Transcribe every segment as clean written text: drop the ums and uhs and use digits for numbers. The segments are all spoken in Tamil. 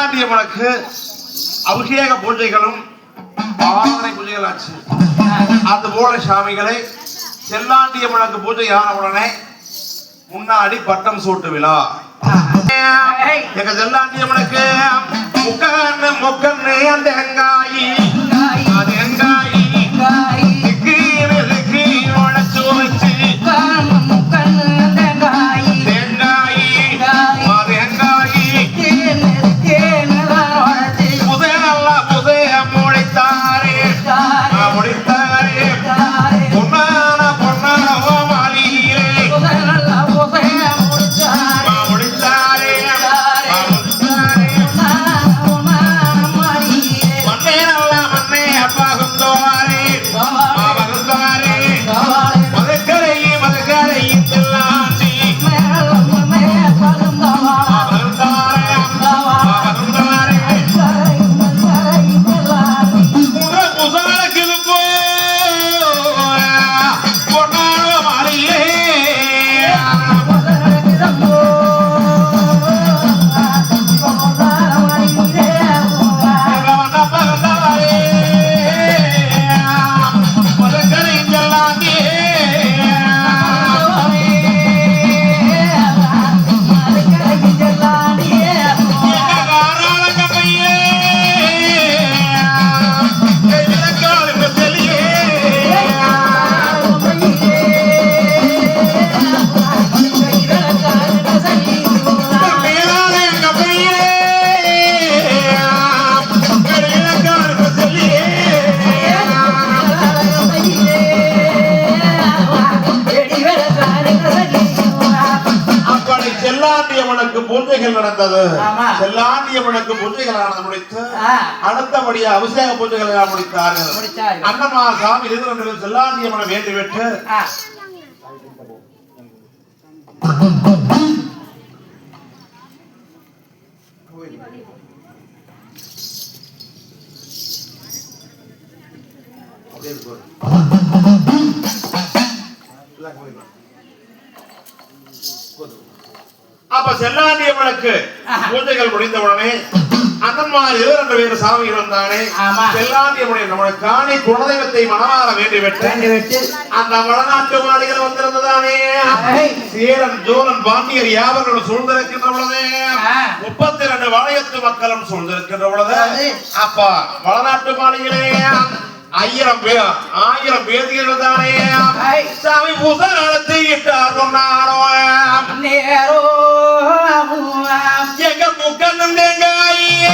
செல்லாண்டியம்மனுக்கு அபிஷேக பூஜைகளும் ஆராதனை பூஜைகள் ஆச்சு. அதுபோல சாமிகளை செல்லாண்டியம்மனுக்கு பூஜை ஆனவுடனே முன்னாடி பட்டம் சூட்டு விழா. எங்க செல்லாண்டியம்மனுக்கு முக்கன்னு முக்கன்னு அந்த வெங்காயி அது வெங்காயி உழைச்சு வச்சு பூஜைகள் நடந்தது. செல்லாண்டியம்மனுக்கு பூஜைகள் முடித்து அடுத்தபடியா அபிஷேக பூஜைகள் முடித்தார்கள். அண்ணமா சாமி எதிர்த்து செல்லாண்டியம்மனை வேண்டிவிட்டு அப்ப செல்லாண்டியம்மனுக்கு பூஜைகள் முடிந்தவுடனே அண்ணன்மார் இரண்டு பேர் சாமிகள் வந்தானே. செல்லாண்டியம்மனை நம்முடைய காணி குலதெய்வத்தை மனமாற வேண்டிவிட்டு அந்த வடநாட்டு மாளிகள் வந்திருந்ததானே. சேரன் ஜோரன் பாண்டியர் யாவர்களும் சூழ்ந்திருக்கின்ற பொழுது 32 வாளையத்து மக்களும் சூழ்ந்திருக்கின்ற பொழுது அப்ப வடநாட்டு மாளிகளே 1000 வேதிகள் தானே சாமி பூசை நடத்திட்டார். சொன்னாரோ எங்க முக்கண்ணு தேங்காயே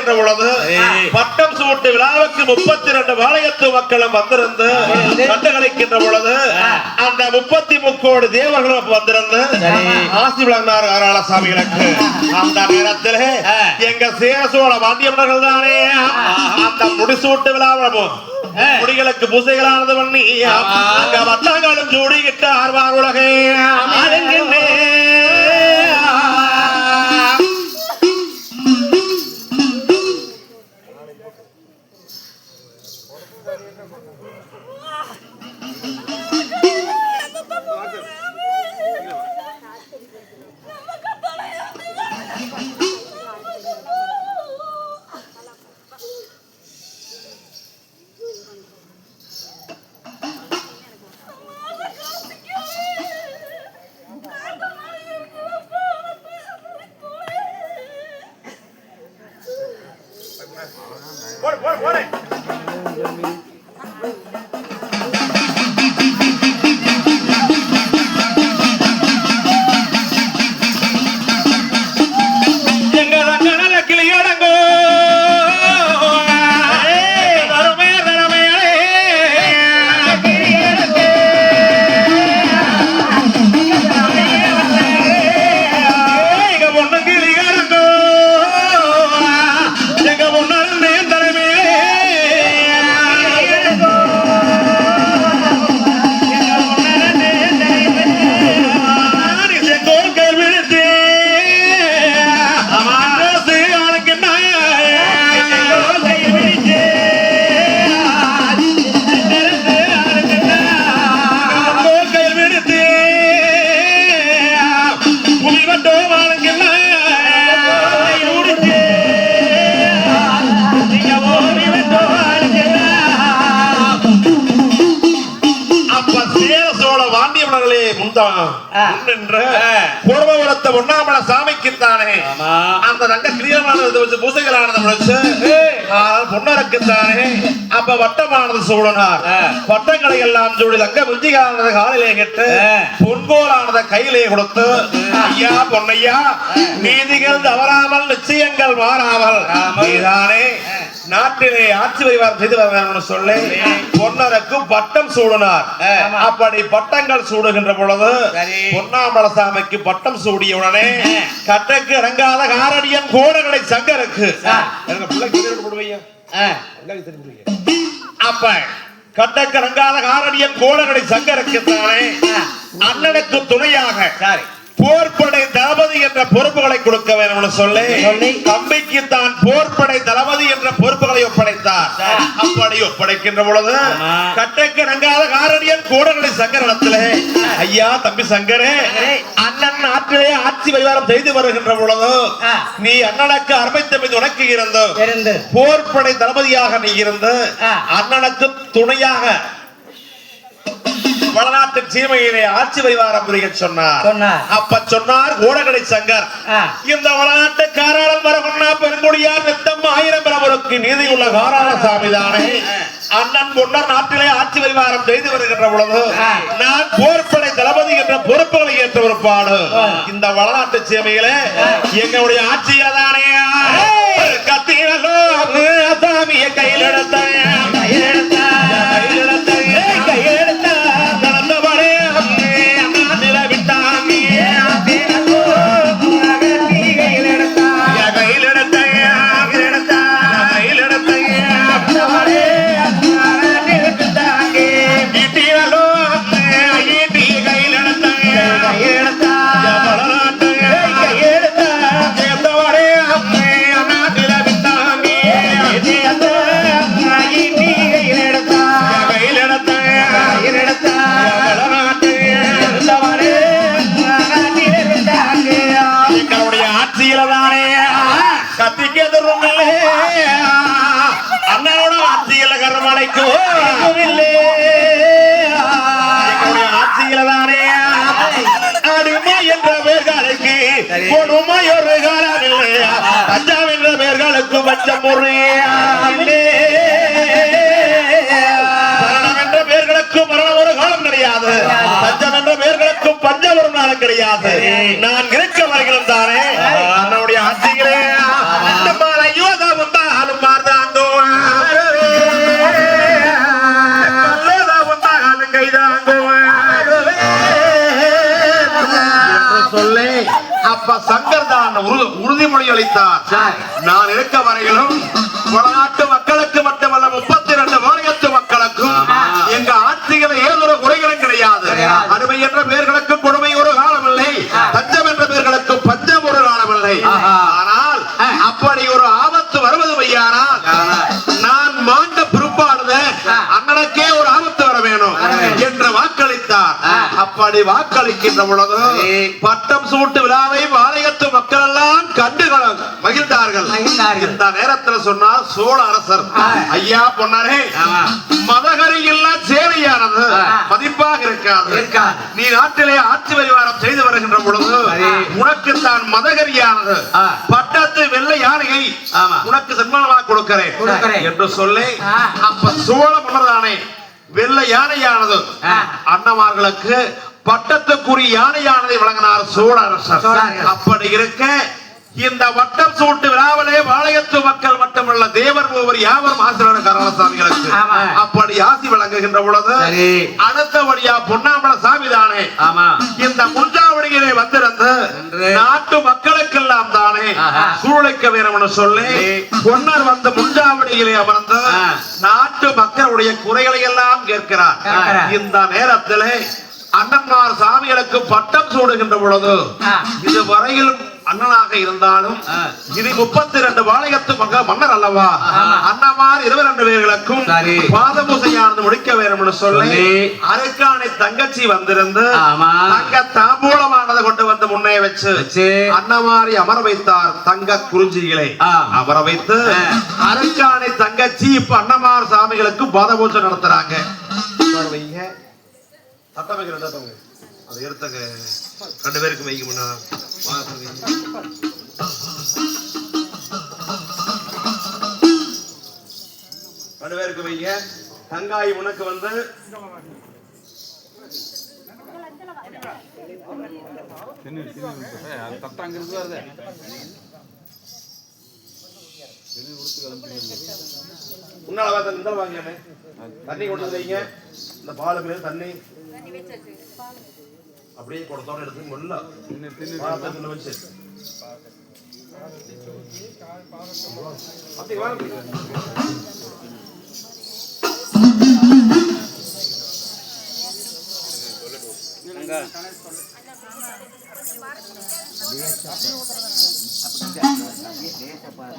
வருகின்ற பொழுது பட்டம் சூட்டு விழாவுக்கு 32 பாளையத்து மக்களும் வந்திருந்து கண்டுகளிக்கின்ற பொழுது அந்த 33 கோடி தேவர்களும் வந்திருந்து ஆசி வழங்கினார் காராளசாமிகளுக்கு. அந்த நேரத்தில் எங்க சேரசோழ வாண்டியவர்கள் தானே அந்த முடிசூட்டு விழாவும் முடிகளுக்கு பூசைகளானது பண்ணி அங்க வட்டங்களும் சூடிக்கிட்டு ஆர்வார் உலகே பொன்னாமல சாமிக்குத்தானே அந்த தங்க கிரியமானது வச்சு பூசைகளானது பொன்னருக்குத்தானே அப்ப வட்டமானது சூழனார் வட்டங்களை எல்லாம் சூடி தங்க முஞ்சிகானது காலிலே கெட்டு பொன்கோலானத கையிலே கொடுத்து ஐயா பொன்னையா நீதிகள் தவறாமல் நிச்சயங்கள் மாறாமல் நீதானே நாட்டிலே ஆட்சி வைவார் செய்து வருவார் சொல்லி பொன்னருக்கும் பட்டம் சூடினார். அப்படி பட்டங்கள் சூடுகின்ற பொழுது பொன்னாமல சாமிக்கு பட்டம் சூடிய உடனே கட்டைக்கு இறங்காத காரடியன் கோடகளை சங்கருக்கு அப்ப கட்டைக்கு இறங்காத காரடியன் கோடகளை சங்கருக்கு தானே அண்ணனுக்கு துணையாக போர்படை தளபதி என்ற பொறுப்புகளை கொடுக்க வேண்டும் சொல்லி தம்பிக்கு தான் போர்படை தளபதி என்ற பொறுப்புகளை ஒப்படைத்தார். அப்படி ஒப்படைக்கின்ற பொழுது கட்டைக்கு இறங்காத காரடியன் கோடங்களை சங்கரிடத்திலே ஐயா தம்பி சங்கரே அண்ணன் நாட்டிலே ஆட்சி வைவாரம் செய்து வருகின்ற பொழுது நீ அண்ணனுக்கு அருமை தம்பி உனக்கு இருந்து போர்படை தளபதியாக நீ இருந்து அண்ணனுக்கு துணையாக வடநாட்டு சீமையிலே ஆட்சி வைவாரம் புரிய சொன்னார். அப்ப சொன்னார் கோடகடை சங்கர் இந்த வடநாட்டு காராளம் வரகுன்னா பெருங்குடியார் நித்தம் 1000 பிரபருக்கு நீதி உள்ள காராளசாமி தானே அண்ணன் பொன்னர் நாட்டிலே ஆட்சி வைவாரம் செய்து வருகின்ற பொழுது நான் போர்படை தளபதி என்ற பொறுப்புகளை ஏற்ற ஒரு பாடு இந்த வடநாட்டு சீமையிலே எங்களுடைய ஆட்சியில தானே கத்திரலோ சாமியை கையில் எடுத்த அண்ணனோட ஆட்சியில கரமடைக்கு ஆட்சியில தானே அடிமை என்ற பேர்களுக்கு கொடுமை ஒரு காலம் இல்லையா பஞ்சம் என்ற பேர்களுக்கு பஞ்சம் ஒரு மரணம் என்ற பேர்களுக்கு மரணம் ஒரு காலம் கிடையாது பஞ்சம் என்ற பேர்களுக்கு பஞ்சம் ஒரு நாளும் கிடையாது நான் இருக்க வருகிறேன் தானே அண்ணனுடைய ஆட்சியிலே யோதா அப்ப சங்கர் தான் உறுதிமொழி அளித்தார். நான் இருக்க வரையிலும் வடநாட்டு மக்களுக்கு மட்டுமல்ல 32 மாநிலத்து மக்களுக்கும் எங்க ஆட்சிகளை ஏதொரு குறைகளும் கிடையாது. அருமை என்ற பெயர்களுக்கு கொடுமை ஒரு காலம் இல்லை, பஞ்சம் என்ற பெயர்களுக்கு பஞ்சம் ஒரு காலம் இல்லை. ஆனால் அப்படி ஒரு ஆபத்து வருவது வையானால் நான் மாண்ட பிற்பாடுத அண்ணனுக்கே ஒரு ஆபத்து வர வேணும் என்று வாக்களித்தார். அப்படி வாக்களிக்கின்ற பொழுது பட்டம் சூட்டு விழாவை வாளையத்து மக்கள் எல்லாம் கண்டு மகிழ்ந்தார்கள். இந்த நேரத்தில் சொன்னார் சோழ அரசர், ஐயா பொன்னாரே, மதகரி இல்லா சேவையானது மதிப்பாக இருக்காது. நீ நாட்டிலே ஆட்சி பரிவாரம் செய்து வருகின்ற பொழுது உனக்கு தான் மதகரியானது பட்டத்து வெள்ளை யானையை உனக்கு சன்மானமாக கொடுக்கிறேன் என்று சொல்லி அப்ப சோழ மன்னர்தானே வெள்ளை யானையானது அண்ணமார்களுக்கு பட்டத்துக்குரிய யானையானதை வழங்கினார் சோழ அரசர். அப்படி இருக்க இந்த வட்டம் சூட்டு விழாவிலே வாளையத்து மக்கள் மட்டுமல்ல தேவர் மூவர் யாவரும் ஆசிரியர் கருணாசாமிகளுக்கு அப்படி ஆசி வழங்குகின்ற பொழுது அடுத்தபடியா பொன்னாமல சாமி தானே இந்த முஞ்சாவடியிலே வந்திருந்து நாட்டு மக்களுக்கெல்லாம் தானே சூளைக்க வேணும்னு சொல்லி பொன்னர் வந்து முஞ்சாவடியிலே அமர்ந்து நாட்டு மக்களுடைய குறைகளை எல்லாம் கேட்கிறார். இந்த நேரத்திலே அண்ணன்மார் சாமிகளுக்கு பட்டம் சூடுகின்ற பொழுது இதுவரையிலும் அண்ணனாக இருந்தாலும் இது 32 வாளையத்து மன்னர் அல்லவா, அண்ணமார் 22 பேர்களுக்கும் பாதபூசையானது முடிக்க வேண்டும் என்று சொல்லி அரக்காணை தங்கச்சி வந்திருந்து தங்க தாம்பூலமானது கொண்டு வந்து முன்னே வச்சு அண்ணமாரி அமர வைத்தார். தங்க குறிஞ்சிகளை அமர வைத்து அரக்காணை தங்கச்சி இப்ப அண்ணமார் சாமிகளுக்கு பாதபூசை நடத்துறாங்க. அதை எடுத்தங்க 2 பேருக்கு வைக்க முன்னா 2 பேருக்கு வைங்க. தங்காய் உனக்கு வந்து உன்னால வாங்க தண்ணி கொண்டு வைங்க. இந்த பாலு மேல தண்ணி அப்படியே கொடுத்தோட எடுத்து முல்ல வச்சு அப்படி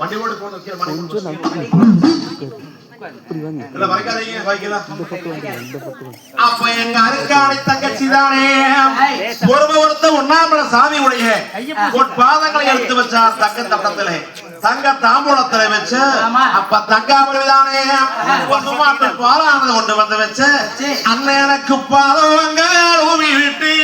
மண்டி ஓடு அப்ப எங்க அருக்காணி தங்கச்சி தானே பொறுமை கொடுத்த உண்ணாமல சாமி உடைய பாதங்களை எடுத்து வச்சார் தங்க தட்டத்திலே தங்க தாம்பூலத்திலே வச்சு அப்ப தங்காமதானே பாலானது கொண்டு வந்து வச்சு அண்ணன் எனக்கு பாதவங்க ஊவி விட்டு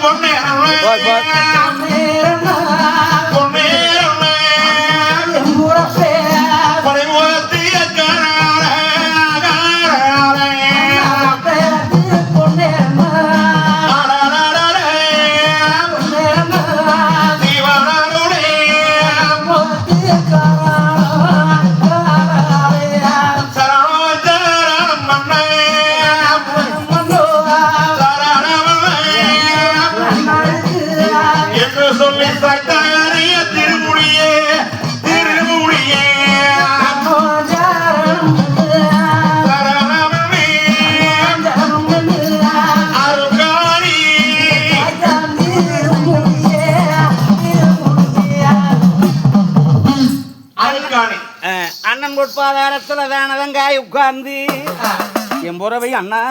பொன்னேரமே அண்ணன் பொற்பாதாரத்துல தானதங்காய் உட்கார்ந்து என் புறவை அண்ணா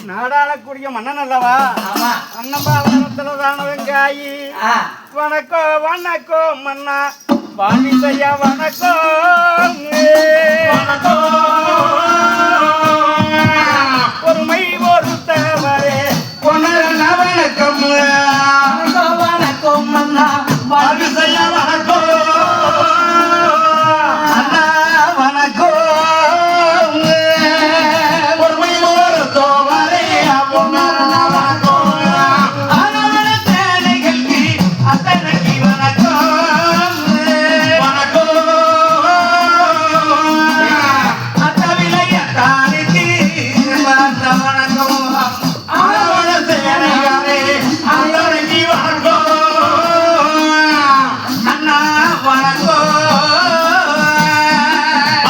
நாடாளக்கூடிய மன்னன் அல்லவா அண்ணன் பாதாரத்துல தானதங்காயி வணக்கம் வணக்கம் மன்னா பாண்டி செய்யா வணக்கம் பொறுமை பொறுத்தவரே வணக்கம் வணக்கம் மன்னா பாண்டி செய்யா வணக்கம் அண்ணா வணக்கம் பொறுமை பொறுத்தவரே வணக்கம் அண்ணவன தேனைகளுக்கு அத்தனைக்கு வணக்கம் வணக்கம் அத்தவிலைய தானிக்கு வணக்கம் அண்ணவன தேனைகளே அத்தனைக்கு வணக்கம் அண்ணா வணக்கம்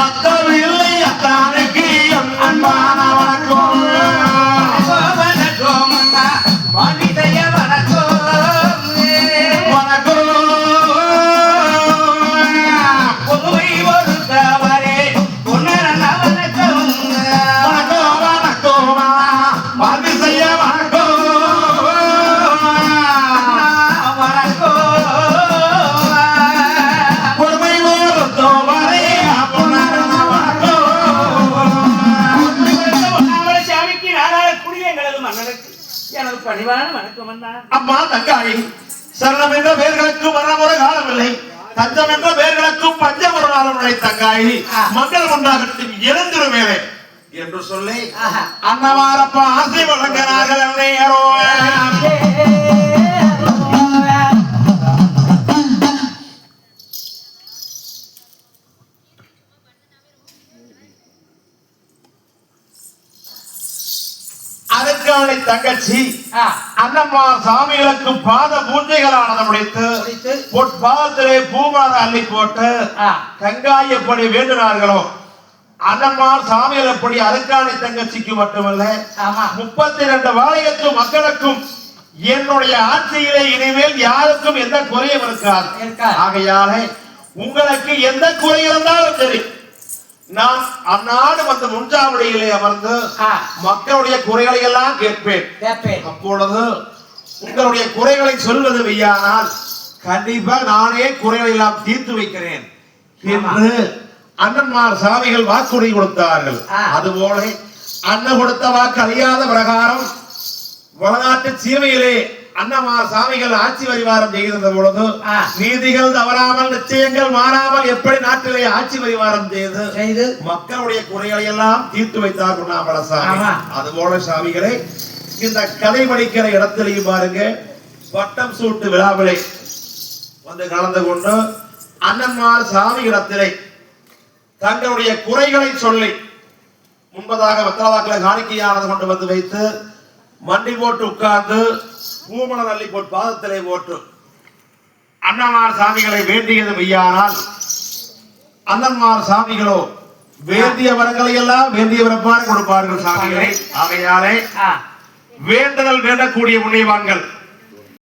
அத்தவிலைய தானிக்கு அன்பான வணக்கம் வணக்கம் அண்ணா பாண்டிதைய வணக்கம் வணக்கம் பொதுவை ஒருத்தவரே பொன்னரண்ண வணக்கம் வணக்கம் வணக்கம் பாண்டிதைய வணக்கம் வணக்கம் பொதுவை ஒருத்தவரே பொன்னரண்ண வணக்கம் சாமிக்கு நாடாளக்கூடிய எங்களது மன்னனுக்கு எனது பணிவான வணக்கம் அண்ணா. அம்மா தங்காய் சரணம் என்ற பெயர்களுக்கு வரமுறை காலமில்லை, தஞ்சம் என்ற பெயர்களுக்கும் பஞ்சம் ஒரு நாளும் இல்லை. தங்காய் மக்கள் உண்டாகட்டும் இறந்திருவேன் என்று சொல்லி அன்னவாரப்ப ஆசை வழங்கினார்கள். அன்னையரோ அதுக்கான தங்கச்சி அண்ணம்மா சாமிகளுக்கு பாத பூஜைகளானது முடித்து பொற்பாதத்திலே பூமார அள்ளி போட்டு கங்காய் எப்படி வேண்டினார்களோ அண்ணம்மா சாமிகள் எப்படி அதுக்கான தங்கச்சிக்கு மட்டுமல்ல 32 வாழையத்து மக்களுக்கும் என்னுடைய ஆட்சியிலே இனிமேல் யாருக்கும் எந்த குறையும் இருக்காது. ஆகையாலே உங்களுக்கு எந்த குறை இருந்தாலும் சரி, நான் அந்நாடு வந்து முன்சாவடியிலே அமர்ந்து மக்களுடைய குறைகளை எல்லாம் கேட்பேன். அப்பொழுது உங்களுடைய குறைகளை சொல்வது மெய்யானால் கண்டிப்பா நானே குறைகளை எல்லாம் தீர்த்து வைக்கிறேன் என்று அண்ணன்மார் சாமிகள் வாக்குறுதி கொடுத்தார்கள். அதுபோல அண்ணன் கொடுத்த வாக்கு அறியாத பிரகாரம் வடநாட்டு சீமையிலே அண்ணமார் சாமிகள் ஆட்சி பரிவாரம் செய்திருந்த பொழுது நீதிகள் தவறாமல் நிச்சயங்கள் மாறாமல் எப்படி நாட்டிலே ஆட்சி பரிவாரம் செய்து மக்களுடைய குறைகளை எல்லாம் தீர்த்து வைத்தார் அண்ணாமலை சாமி. அதுபோல சாமிகளை இந்த கதை படிக்கிற இடத்திலையும் பாருங்க, பட்டம் சூட்டு விழாவிலே வந்து கலந்து கொண்டு அண்ணன்மார் சாமி இடத்திலே தங்களுடைய குறைகளை சொல்லி முன்பதாக வத்தலவாக்கில காணிக்கையானது கொண்டு வந்து வைத்து மண்டி போட்டு உட்கார்ந்து பூமலர் அள்ளி போட்டு பாதத்திலே போட்டு அண்ணன்மார் சாமிகளை வேண்டியது மெய்யானால் அண்ணன்மார் சாமிகளோ வேண்டிய வரங்களை எல்லாம் வேண்டிய வரப்பாறு கொடுப்பார்கள் சாமிகளை. ஆகையாலே வேண்டுதல் வேண்டக்கூடிய முனைவான்கள்